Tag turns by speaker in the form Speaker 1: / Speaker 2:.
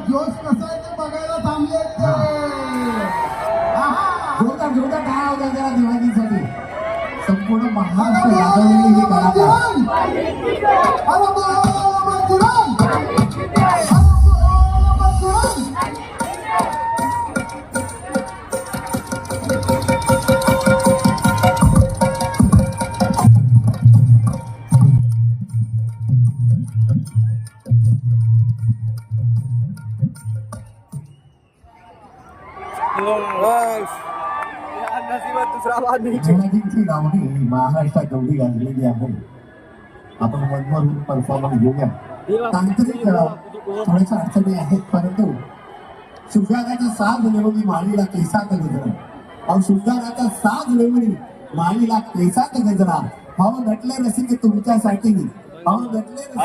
Speaker 1: जोश कसा आहे ते बघायला थांबले ते.
Speaker 2: जोरदार जोरदार टाळ्या होत्या जरा दिवाळीसाठी. संपूर्ण महाराष्ट्र गाजवलेली ही कलाकार. मराठीची लावणी महाराष्ट्रात एवढी गाजलेली आहे. आपण मनभरून परफॉर्मन्स घेऊया. तांत्रिक थोड्याशा अडचणी आहेत, परंतु शुभ्रागाचा साज लेवली माळीला केसात गजरा. अहो शुभ्रागाचा साज लेवली माळीला केसात गजरा. अहो नटले रसिक तुमच्यासाठी. अहो नटले